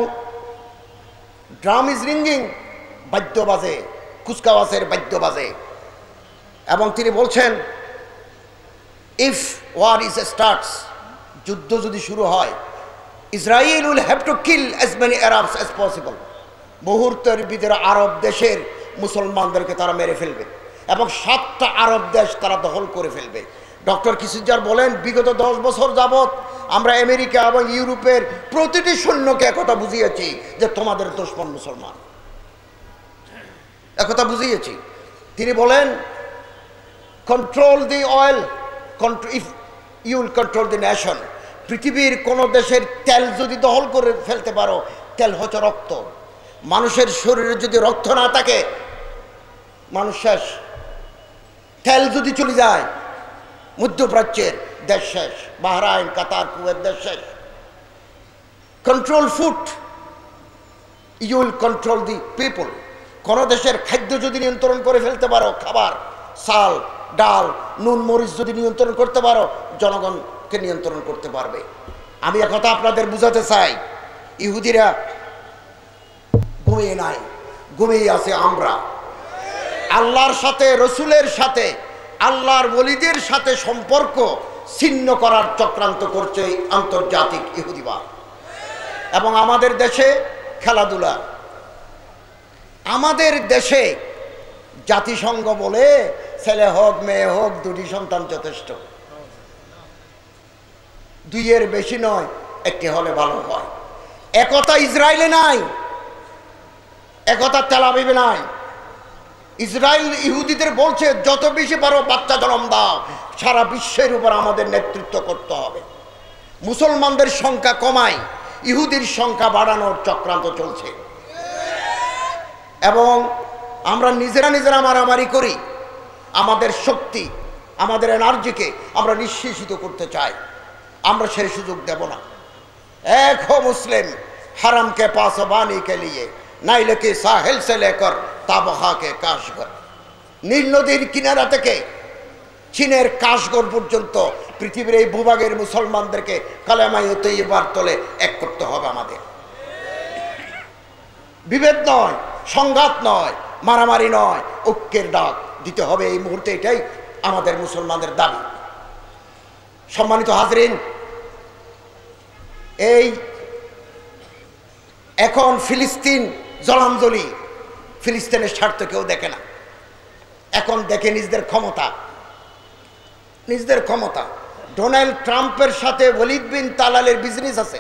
ড্রাম ইজ রিঙ্গিং, বাদ্য বাজে, কুচকাওয়াজের বাদ্য বাজে। এবং তিনি বলছেন ইফ ওয়ার ইজ স্টার্টস, যুদ্ধ যদি শুরু হয়, Israel will have to kill as many Arabs as possible. মুহূর্তের ভিতরে আরব দেশের মুসলমানদেরকে তারা মেরে ফেলবে এবং 7টা আরব দেশ তারা দখল করে ফেলবে। ডক্টর কিসিঞ্জার বলেন বিগত 10 বছর যাবৎ আমরা আমেরিকা এবং ইউরোপের প্রতিটি সৈন্যকে একথা বুঝিয়েছি যে তোমাদের দুশমন মুসলমান, একথা বুঝিয়েছি। তিনি বলেন control the oil, if you will control the nation. পৃথিবীর কোনো দেশের তেল যদি দখল করে ফেলতে পারো, তেল হচ্ছে রক্ত। মানুষের শরীরে যদি রক্ত না থাকে, মানুষ শেষ। তেল যদি চলে যায়, মধ্যপ্রাচ্যের দেশ শেষ, বাহরাইন, কাতার, কুয়েত দেশ শেষ। Control food, you will control the people. কোনো দেশের খাদ্য যদি নিয়ন্ত্রণ করে ফেলতে পারো, খাবার, চাল, ডাল, নুন, মরিচ যদি নিয়ন্ত্রণ করতে পারো, জনগণকে নিয়ন্ত্রণ করতে পারবে। আমি একথা আপনাদের বুঝাতে চাই, ইহুদিরা ঘুমিয়ে নাই, ঘুমিয়ে আছে আমরা। আল্লাহর সাথে, রসুলের সাথে, আল্লাহর ওলিদের সাথে সম্পর্ক ছিন্ন করার চক্রান্ত করছে আন্তর্জাতিক ইহুদিবাদ। এবং আমাদের দেশে খেলাধুলা, আমাদের দেশে জাতিসংঘ বলে ছেলে হোক মেয়ে হোক 2টি সন্তান যথেষ্ট, 2-এর বেশি নয়, 1টি হলে ভালো হয়। একথা ইসরায়েলে নাই, একথা তেল আবিবে নাই। ইসরায়েল ইহুদিদের বলছে যত বেশি পারো বাচ্চা জন্ম দাও, সারা বিশ্বের উপর আমাদের নেতৃত্ব করতে হবে। মুসলমানদের সংখ্যা কমাই, ইহুদির সংখ্যা বাড়ানোর চক্রান্ত চলছে। এবং আমরা নিজেরা মারামারি করি। আমাদের শক্তি, আমাদের এনার্জিকে আমরা নিঃশেষিত করতে চাই, আমরা সেই সুযোগ দেব না। এক হো মুসলিম হারাম কে পাস বানি কে লিয়ে, নাইলে কি সাহেল সে লেকর তাবহা কে কাশগর। নীল নদীর কিনারা থেকে চীনের কাশগর পর্যন্ত পৃথিবীর এই ভূভাগের মুসলমানদেরকে কালেমায়ে তৈয়বার তলে এক করতে হবে আমাদের। বিভেদ নয়, সংঘাত নয়, মারামারি নয়, ঐক্যের ডাক দিতে হবে এই মুহূর্তে। এটাই আমাদের মুসলমানদের দাবি। সম্মানিত হাজরিন, এই এখন ফিলিস্তিন জলাঞ্জলি, ফিলিস্তিনের স্বার্থ কেউ দেখে না। এখন দেখে নিজেদের ক্ষমতা, নিজেদের ক্ষমতা। ডোনাল্ড ট্রাম্পের সাথে ওয়ালিদ বিন তালালের বিজনেস আছে,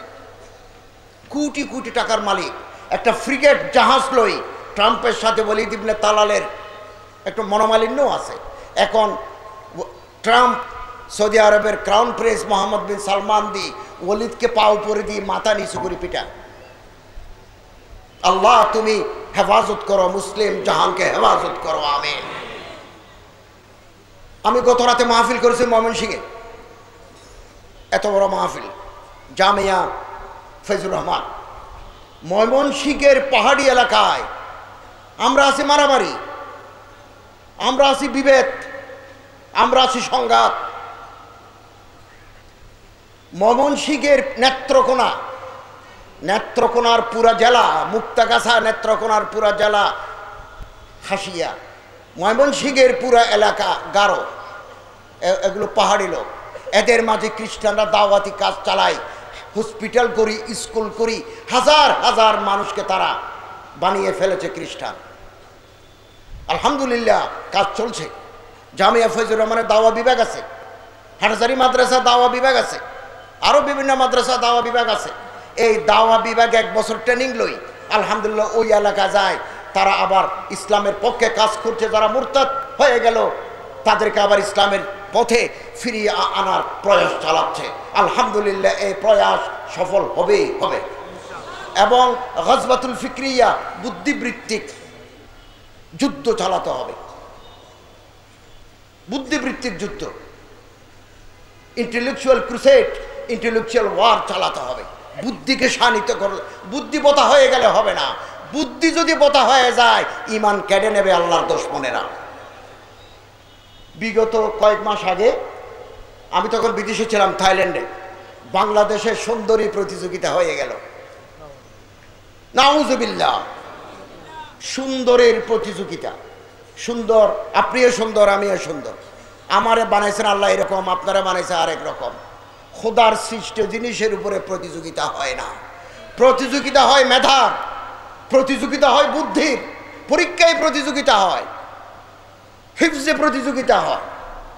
কোটি কোটি টাকার মালিক। একটা ফ্রিগেট জাহাজ লই ট্রাম্পের সাথে ওয়ালিদ ইবনে তালালের একটু মনোমালিন্য আছে। এখন ট্রাম্প সৌদি আরবের ক্রাউন প্রিন্স মোহাম্মদ বিন সালমান দি ওয়ালিদকে পা উপরে দিয়ে মাথা নিচু করে পিটা। আল্লাহ তুমি হেফাজত করো, মুসলিম জাহানকে হেফাজত করো, আমিন। আমি গত রাতে মাহফিল করেছি ময়মনসিংহে, এত বড় মাহফিল, জামিয়া ফৈজুর রহমান। ময়মনসিংহের পাহাড়ি এলাকায় আমরা আছি মারামারি, আমরা আছি বিভেদ, আমরা আছি সংঘাত। ময়মনসিংহের নেত্রকোনার পুরা জেলা, মুক্তাগাছা নেত্রকোনার পুরা জেলা, হাসিয়া, ময়মনসিংহের পুরা এলাকা গারো, এগুলো পাহাড়ি লোক। এদের মাঝে খ্রিস্টানরা দাওয়াতি কাজ চালায়, হসপিটাল করি, স্কুল করি, হাজার হাজার মানুষকে তারা বানিয়ে ফেলেছে খ্রিস্টান। আলহামদুলিল্লাহ কাজ চলছে। জামিয়া ফয়জুর রহমানের দাওয়া বিভাগ আছে, হাটহাজারী মাদ্রাসা দাওয়া বিভাগ আছে, আরও বিভিন্ন মাদ্রাসা দাওয়া বিভাগ আছে। এই দাওয়া বিভাগ 1 বছর ট্রেনিং লই, আলহামদুলিল্লাহ ওই এলাকা যায়, তারা আবার ইসলামের পক্ষে কাজ করছে। যারা মুরতাদ হয়ে গেল তাদেরকে আবার ইসলামের পথে ফিরিয়ে আনার প্রয়াস চালাচ্ছে। আলহামদুলিল্লাহ এই প্রয়াস সফল হবেই হবে। এবং গজবাতুল ফিক্রিয়া বুদ্ধিবৃত্তিক যুদ্ধ চালাতে হবে, বুদ্ধিবৃত্তিক যুদ্ধ, ইন্টেলেকচুয়াল ক্রুসেড, ইন্টেলেকচুয়াল ওয়ার চালাতে হবে। বুদ্ধিকে শানিত করে, বুদ্ধি বোতা হয়ে গেলে হবে না। বুদ্ধি যদি বোতা হয়ে যায় ঈমান কেড়ে নেবে আল্লাহর দুশমনেরা। বিগত কয়েক মাস আগে আমি তখন বিদেশে ছিলাম, থাইল্যান্ডে, বাংলাদেশের সুন্দরী প্রতিযোগিতা হয়ে গেল। নাউজুবিল্লাহ, সুন্দরের প্রতিযোগিতা। সুন্দর, আপনিও সুন্দর, আমিও সুন্দর। আমারে বানাইছেন আল্লাহ এরকম, আপনারা বানাইছে আরেক রকম। খোদার সৃষ্ট জিনিসের উপরে প্রতিযোগিতা হয় না, প্রতিযোগিতা হয় মেধার, প্রতিযোগিতা হয় বুদ্ধির, পরীক্ষায় প্রতিযোগিতা হয়, হিফজে প্রতিযোগিতা হয়,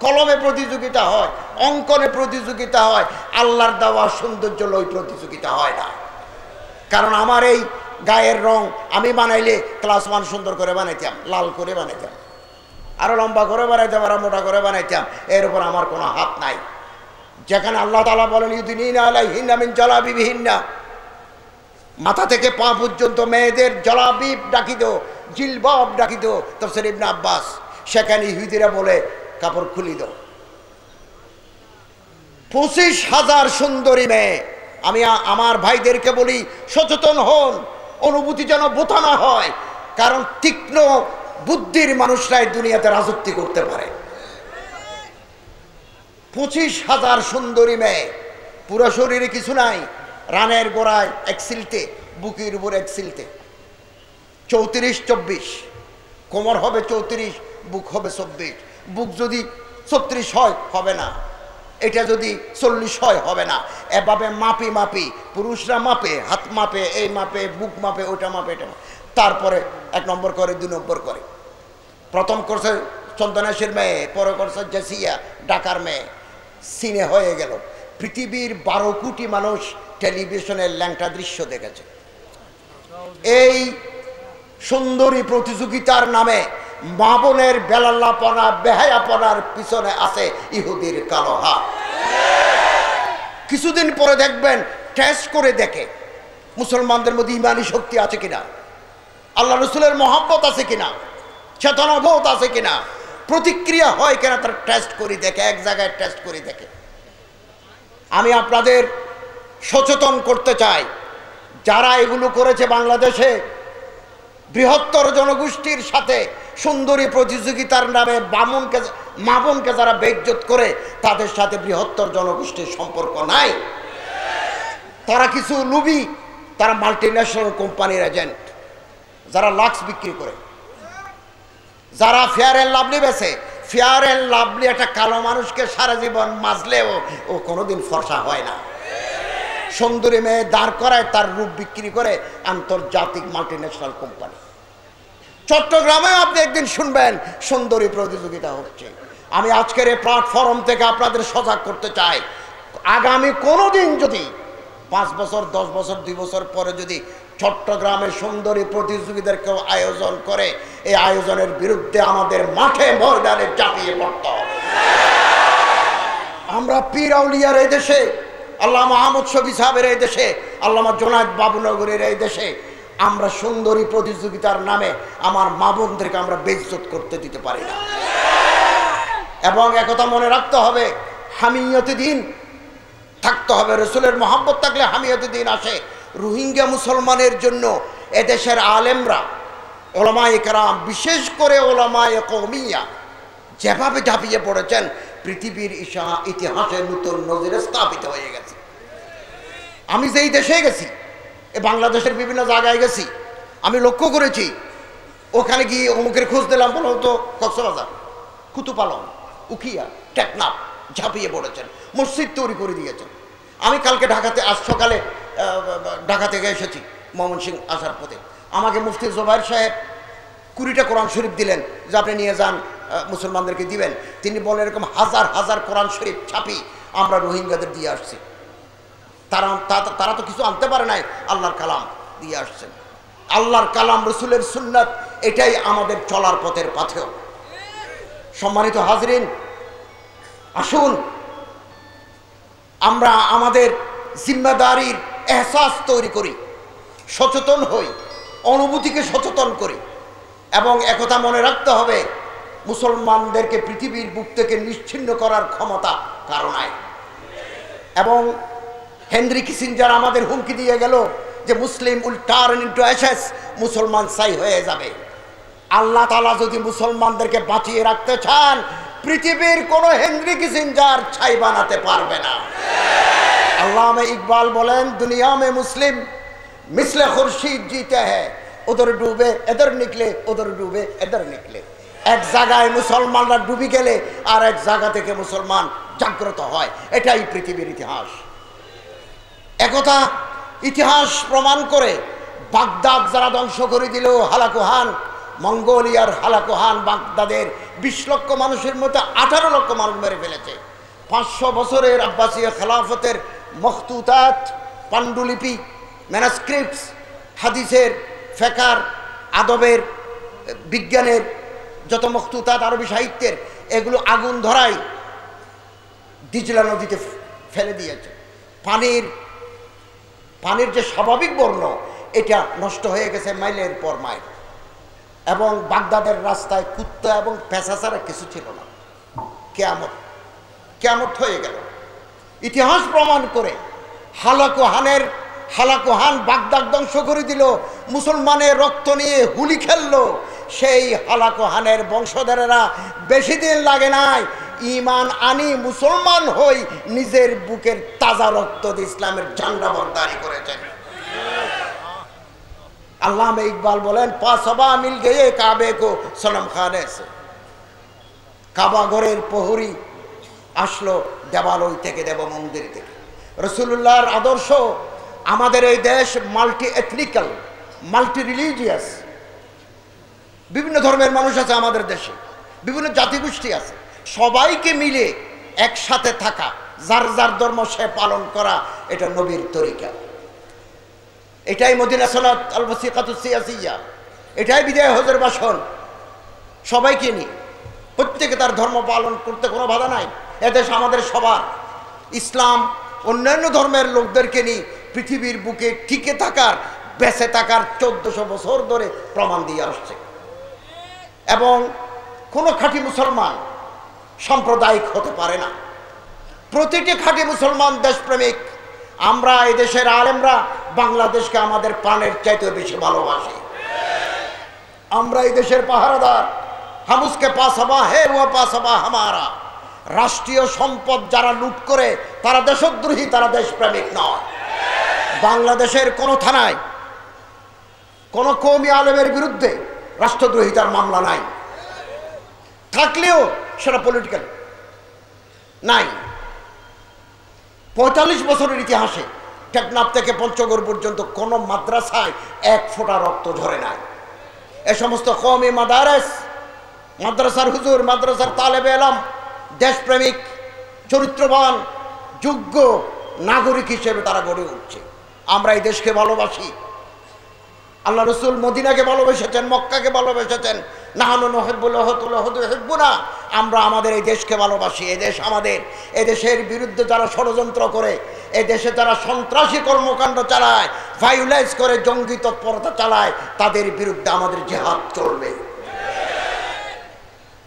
কলমে প্রতিযোগিতা হয়, অঙ্কনে প্রতিযোগিতা হয়। আল্লাহর দেওয়া সৌন্দর্য লই প্রতিযোগিতা হয় না। কারণ আমার এই গায়ের রং আমি বানাইলে ক্লাস 1 সুন্দর করে বানাইতাম, লাল করে বানাইতাম, আরো লম্বা করে বানাইতাম, আরো মোটা করে বানাইতাম। এর উপর আমার কোনো হাত নাই। যেখানে আল্লাহ তাআলা বলেন ইউদিনিনা আলাইহিন্না মিন জালাবিবিহিন্না, মাথা থেকে পা পর্যন্ত মেয়েদের জলাবিব ডাকিত, জিলবাব ডাকিত তাফসীর ইবনে আব্বাস, সেখানে ইহুদিরা বলে কাপড় খুলি দাও। 25,000 সুন্দরী মেয়ে। আমি আমার ভাইদেরকে বলি সচেতন হন, অনুভূতি যেন বোতা না হয়। কারণ তীক্ষ্ণ বুদ্ধির মানুষরাই দুনিয়াতে রাজত্ব করতে পারে। 25,000 সুন্দরী মেয়ে, পুরো শরীরে কিছু নাই, রানের গোড়ায় এক সিলতে, বুকের উপর এক সিলতে। 34-24, কোমর হবে 34, বুক হবে 24। বুক যদি 36 হয় হবে না, এটা যদি 40 হয় হবে না। এভাবে মাপি মাপি পুরুষরা মাপে, হাত মাপে, এই মাপে, বুক মাপে, ওটা মাপে, এটা মাপে। তারপরে 1 নম্বর করে, 2 নম্বর করে। প্রথম করছে চন্দনেশের মেয়ে, পরে করছে জেসিয়া ঢাকার মেয়ে, সিনে হয়ে গেল। পৃথিবীর 12 কোটি মানুষ টেলিভিশনের ল্যাংটা দৃশ্য দেখেছে। এই সুন্দরী প্রতিযোগিতার নামে মা বোনের বেলাল্লাপনা, বেহায়াপনার পিছনে আছে ইহুদির কালো হাত। কিছুদিন পরে দেখবেন, টেস্ট করে দেখে মুসলমানদের মধ্যে ইমানি শক্তি আছে কিনা, আল্লাহ রসুলের মহব্বত আছে কিনা, চেতনাবোধ আছে কিনা, প্রতিক্রিয়া হয় কিনা, তার টেস্ট করে দেখে, এক জায়গায় টেস্ট করে দেখে। আমি আপনাদের সচেতন করতে চাই, যারা এগুলো করেছে বাংলাদেশে বৃহত্তর জনগোষ্ঠীর সাথে সুন্দরী প্রতিযোগিতার নামে মা বোনকে যারা বেইজ্জত করে, তাদের সাথে বৃহত্তর জনগোষ্ঠীর সম্পর্ক নাই। তারা কিছু লুবি, তারা মাল্টিন্যাশনাল কোম্পানির এজেন্ট, যারা লাক্স বিক্রি করে, যারা ফেয়ার অ্যান্ড লাভলি বেছে। ফেয়ার অ্যান্ড লাভলি একটা কালো মানুষকে সারা জীবন মাজলেও ও কোনোদিন ফর্সা হয় না। সুন্দরী মেয়ে দাঁড় করায়, তার রূপ বিক্রি করে আন্তর্জাতিক মাল্টিন্যাশনাল কোম্পানি। চট্টগ্রামেও আপনি একদিন শুনবেন সুন্দরী প্রতিযোগিতা হচ্ছে। আমি আজকের এই প্ল্যাটফর্ম থেকে আপনাদের সজাগ করতে চাই, আগামী কোনো দিন যদি 5 বছর, 10 বছর, 2 বছর পরে যদি চট্টগ্রামের সুন্দরী প্রতিযোগিতার কেউ আয়োজন করে, এই আয়োজনের বিরুদ্ধে আমাদের মাঠে ময়দানে চাপিয়ে পড়তে হবে। আমরা পীর আউলিয়ার এই দেশে, আল্লামা আহমদ শফি সাহেবের এই দেশে, আল্লামা জোনায়েদ বাবুনগরের এই দেশে আমরা সুন্দরী প্রতিযোগিতার নামে আমার মা বোনদেরকে আমরা বেইজ্জত করতে দিতে পারি না। এবং একথা মনে রাখতে হবে, হামিয়তে দিন থাকতে হবে। রসুলের মহব্বত থাকলে হামিয়তে দিন আসে। রোহিঙ্গা মুসলমানের জন্য এদেশের আলেমরা, ওলামায়ে কেরাম, বিশেষ করে ওলামায়ে কওমিয়া যেভাবে ঝাঁপিয়ে পড়েছেন, পৃথিবীর ইতিহাসে নতুন নজিরে স্থাপিত হয়ে গেছে। আমি যেই দেশে গেছি, বাংলাদেশের বিভিন্ন জায়গায় গেছি, আমি লক্ষ্য করেছি, ওখানে গিয়ে অমুকের খোঁজ দিলাম, বলো তো কক্সবাজার, কুতুপালং, উখিয়া, টেকনাফ ঝাঁপিয়ে পড়েছেন, মসজিদ তৈরি করে দিয়েছেন। আমি কালকে ঢাকাতে আজ সকালে ঢাকা থেকে এসেছি ময়মনসিংহ আসার পথে। আমাকে মুফতি জোবায়ের সাহেব 20টা কোরআন শরীফ দিলেন যে আপনি নিয়ে যান, মুসলমানদেরকে দিবেন। তিনি বলেন এরকম হাজার হাজার কোরআন শরীফ ছাপি আমরা রোহিঙ্গাদের দিয়ে আসছি। তারা তো কিছু আনতে পারে নাই, আল্লাহর কালাম দিয়ে আসছেন। আল্লাহর কালাম, রসুলের সুন্নাত, এটাই আমাদের চলার পথের পাথেয়। সম্মানিত হাজরিন, আসুন আমরা আমাদের জিম্মাদারির এহসাস তৈরি করি, সচেতন হই, অনুভূতিকে সচেতন করি। এবং একথা মনে রাখতে হবে, মুসলমানদেরকে পৃথিবীর বুক থেকে নিশ্চিহ্ন করার ক্ষমতা কারো নাই। এবং হেনরি কিসিঞ্জার আমাদের হুমকি দিয়ে গেল যে মুসলিম উইল টার্ন ইনটু অ্যাশেস, মুসলমান ছাই হয়ে যাবে। আল্লাহ তাআলা যদি মুসলমানদেরকে বাঁচিয়ে রাখতে চান, পৃথিবীর কোনো হেনরি কিসিঞ্জার ছাই বানাতে পারবে না। আল্লামা ইকবাল বলেন, দুনিয়া মে মুসলিম মিসলে খুরশিদ जीते हैं, उधर डूबे इधर निकले, उधर डूबे इधर निकले। এক জায়গায় মুসলমানরা ডুবে গেলে আর এক জায়গা থেকে মুসলমান জাগ্রত হয়। এটাই পৃথিবীর ইতিহাস। একথা ইতিহাস প্রমাণ করে বাগদাদ যারা ধ্বংস করে দিল, হালাকুহান, মঙ্গোলিয়ার হালাকুহান বাগদাদের 20 লক্ষ মানুষের মধ্যে 18 লক্ষ মানুষ মেরে ফেলেছে। 500 বছরের আব্বাসীয় খেলাফতের মখতুতাত, পাণ্ডুলিপি, ম্যানাস্ক্রিপ্টস, হাদিসের, ফেকার, আদবের, বিজ্ঞানের যত মখতুতাত, আরবি সাহিত্যের, এগুলো আগুন ধরাই দিজলা নদীতে ফেলে দিয়েছে। পানির যে স্বাভাবিক বর্ণ, এটা নষ্ট হয়ে গেছে মাইলের পর মাইল। এবং বাগদাদের রাস্তায় কুত্তা এবং পেঁচা ছাড়া কিছু ছিল না। কিয়ামত হয়ে গেল। ইতিহাস প্রমাণ করে হালাকুহান বাগদাদ ধ্বংস করে দিল, মুসলমানের রক্ত নিয়ে হুলি খেললো। সেই হালাকুহানের বংশধরেরা বেশি দিন লাগে নাই, ঈমান আনি মুসলমান হই, নিজের বুকের তাজা রক্ত দিয়ে ইসলামের ঝান্ডা বরদারি করেছেন। আল্লামা ইকবাল বলেন, পাঁচবা মিল গিয়ে কাবে কো সনম খানে সে। কাবা ঘরের প্রহরী আসলো দেবালয় থেকে, দেব মন্দির থেকে। রাসূলুল্লাহর আদর্শ, আমাদের এই দেশ মাল্টি এথনিক্যাল, মাল্টি রিলিজিয়াস, বিভিন্ন ধর্মের মানুষ আছে আমাদের দেশে, বিভিন্ন জাতিগোষ্ঠী আছে। সবাইকে মিলে একসাথে থাকা, যার যার ধর্ম সে পালন করা, এটা নবীর তরিকা। এটাই মদিনা সনাত আল ওয়াসিকাতুস সিয়াসিয়া, এটাই বিদায় হজের ভাষণ। সবাইকে নিয়ে প্রত্যেকে তার ধর্ম পালন করতে কোনো বাধা নাই। এদেশ আমাদের সবার। ইসলাম অন্যান্য ধর্মের লোকদেরকে নিয়ে পৃথিবীর বুকে টিকে থাকার, বেঁচে থাকার 1400 বছর ধরে প্রমাণ দিয়ে আসছে। এবং কোনো খাঁটি মুসলমান সাম্প্রদায়িক হতে পারে না। প্রতিটি খাঁটি মুসলমান দেশপ্রেমিক। আমরা এই দেশের আলেমরা বাংলাদেশকে আমাদের প্রাণের চাইতে বেশি ভালোবাসি। আমরা এই দেশের পাহারাদার। হামুসকে পাসবা হে ও পাসবা হামারা। রাষ্ট্রীয় সম্পদ যারা লুট করে তারা দেশদ্রোহী, তারা দেশপ্রেমিক নয়। বাংলাদেশের কোনো থানায় কোনো কওমি আলেমের বিরুদ্ধে রাষ্ট্রদ্রোহিতার মামলা নাই, থাকলেও সেটা পলিটিক্যাল নাই। 45 বছরের ইতিহাসে টেকনাফ থেকে পঞ্চগড় পর্যন্ত কোনো মাদ্রাসায় 1 ফোঁটা রক্ত ঝরে নাই। এ সমস্ত কওমি মাদারেস, মাদ্রাসার হুজুর, মাদ্রাসার তালেবে ইলম দেশপ্রেমিক, চরিত্রবান, যোগ্য নাগরিক হিসেবে তারা গড়ে উঠছে। আমরা এই দেশকে ভালোবাসি। আল্লাহ রসুল মদিনাকে ভালোবেসেছেন, মক্কাকে ভালোবেসেছেন। নাহানু নুহিব্বুল ওয়াহুদ ইউহিব্বুনা। আমরা আমাদের এই দেশকে ভালোবাসি। এই দেশ আমাদের। এই দেশের বিরুদ্ধে যারা ষড়যন্ত্র করে, এই দেশে যারা সন্ত্রাসী কর্মকাণ্ড চালায়, ভায়োলেন্স করে, জঙ্গি তৎপরতা চালায়, তাদের বিরুদ্ধে আমাদের জিহাদ চলবে।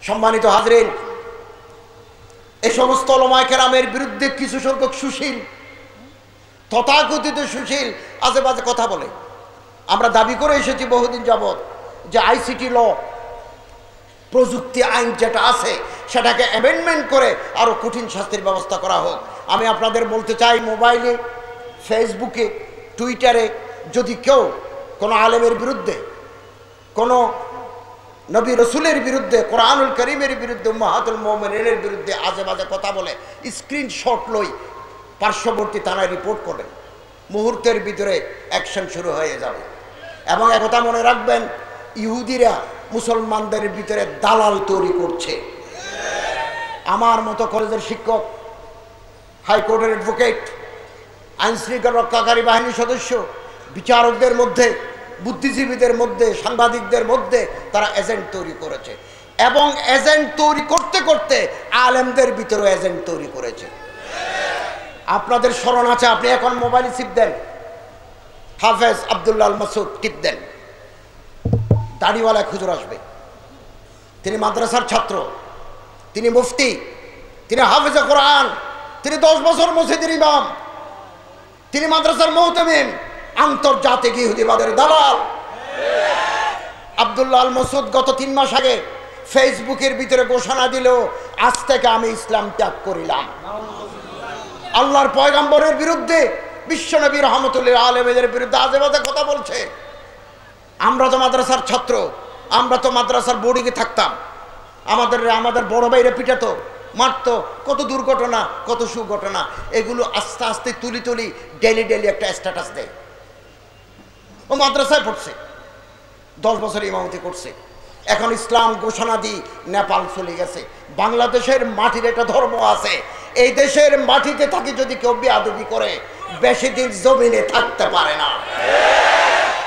সম্মানিত হাজরিন, এই সমস্ত উলামায়ে কেরামের বিরুদ্ধে কিছু সংখ্যক সুশীল, তথাকথিত সুশীল আজে বাজে কথা বলে। আমরা দাবি করে এসেছি বহুদিন যাবৎ যে আইসিটি ল, প্রযুক্তি আইন যেটা আছে সেটাকে অ্যামেন্ডমেন্ট করে আরও কঠিন শাস্তির ব্যবস্থা করা হোক। আমি আপনাদের বলতে চাই, মোবাইলে, ফেসবুকে, টুইটারে যদি কেউ কোনো আলেমের বিরুদ্ধে, কোনো নবী রসুলের বিরুদ্ধে, কোরআনুল করিমের বিরুদ্ধে, উম্মাহাতুল মুমিনিনের বিরুদ্ধে আজে বাজে কথা বলে, স্ক্রিনশট লই, পার্শ্ববর্তী থানায় রিপোর্ট করবেন, মুহূর্তের ভিতরে অ্যাকশন শুরু হয়ে যাবে। এবং একথা মনে রাখবেন, ইহুদিরা মুসলমানদের ভিতরে দালাল তৈরি করছে। আমার মতো কলেজের শিক্ষক, হাইকোর্টের অ্যাডভোকেট, আইনশৃঙ্খলা রক্ষাকারী বাহিনীর সদস্য, বিচারকদের মধ্যে, বুদ্ধিজীবীদের মধ্যে, সাংবাদিকদের মধ্যে তারা এজেন্ট তৈরি করেছে। এবং এজেন্ট তৈরি করতে করতে আলেমদের ভিতরে এজেন্ট তৈরি করেছে। আপনাদের স্মরণ আছে, আপনি এখন মোবাইলে চিপ দেন, হাফেজ আব্দুল্লাহ আল মাসুদ টিপ দেন, দাড়িওয়ালা খুজুর আসবে। তিনি মাদ্রাসার ছাত্র, তিনি মুফতি, তিনি হাফেজে কোরআন, তিনি 10 বছর মসজিদের ইমাম, তিনি মাদ্রাসার মুহতামিম, আন্তর্জাতিক ইহুদিবাদের দালাল। আব্দুল্লাহ আল মাসুদ গত 3 মাস আগে ফেসবুকের ভিতরে ঘোষণা দিল, আজ থেকে আমি ইসলাম ত্যাগ করিলাম। আল্লাহর পয়গম্বরের বিরুদ্ধে, বিশ্বনবী রহমতুল্লাহ আলাইহির বিরুদ্ধে আজে বাজে কথা বলছে। আমরা তো মাদ্রাসার ছাত্র, আমরা তো মাদ্রাসার বোর্ডিংয়ে থাকতাম, আমাদের বড় ভাইরা পিটাতো, মারতো, কত দুর্ঘটনা, কত সুঘটনা, এগুলো আস্তে আস্তে তুলি ডেলি একটা স্ট্যাটাস দেয়। ও মাদ্রাসায় পড়ছে, 10 বছর ইমামতি করছে, এখন ইসলাম ঘোষণা দিয়ে নেপাল চলে গেছে। বাংলাদেশের মাটির একটা ধর্ম আছে, এই দেশের মাটিতে থাকি যদি কেউ বেয়াদবি করে বেশি দিন জমিনে থাকতে পারে না।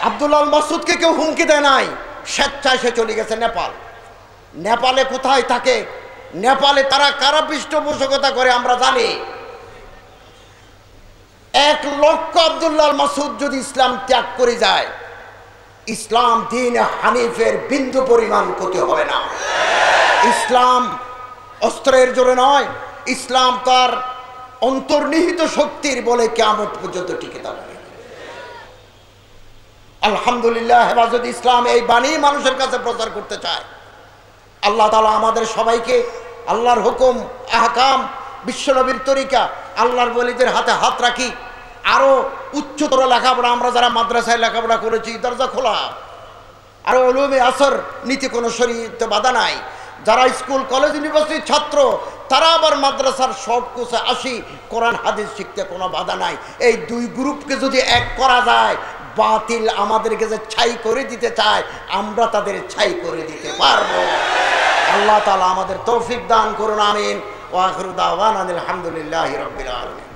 আব্দুল্লাহ আল মাসুদকে কেউ হুমকি দেয় নাই, স্বেচ্ছায় সে চলে গেছে নেপাল। নেপালে কোথায় থাকে? নেপালে তারা কারা পৃষ্ঠপোষকতা করে আমরা জানি। 1 লক্ষ আব্দুল্লাহ আল মাসুদ যদি ইসলাম ত্যাগ করে যায়, ইসলাম দ্বীন হানিফের বিন্দু পরিমাণ ক্ষতি হবে না। ইসলাম অস্ত্রের জোরে নয়, ইসলাম তার অন্তর্নিহিত শক্তির বলে কিয়ামত পর্যন্ত টিকে থাকবে। আলহামদুলিল্লাহ, হেফাজত ইসলাম এই বাণী মানুষের কাছে প্রচার করতে চায়। আল্লাহ তাআলা আমাদের সবাইকে আল্লাহর হুকুম, আহকাম, বিশ্বনবীর তরিকা, আল্লাহর ওলিদের হাতে হাত রাখি। আরো উচ্চতর লেখাপড়া, আমরা যারা মাদ্রাসায় লেখাপড়া করেছি, দরজা খোলা। আরো উলুমে আসর, নীতি কোনো শরীয়তে বাধা নাই। যারা স্কুল, কলেজ, ইউনিভার্সিটির ছাত্র, তারা আবার মাদ্রাসার শর্ট কোর্সে আসি, কোরআন হাদিস শিখতে কোনো বাধা নাই। এই 2 গ্রুপকে যদি এক করা যায়, বাতিল আমাদেরকে যে ছাই করে দিতে চায়, আমরা তাদের ছাই করে দিতে পারবো। আল্লাহ তাআলা আমাদের তৌফিক দান করুন, আমিন। ওয়া আখিরু দাওয়ানা আলহামদুলিল্লাহি রাব্বিল আলামিন।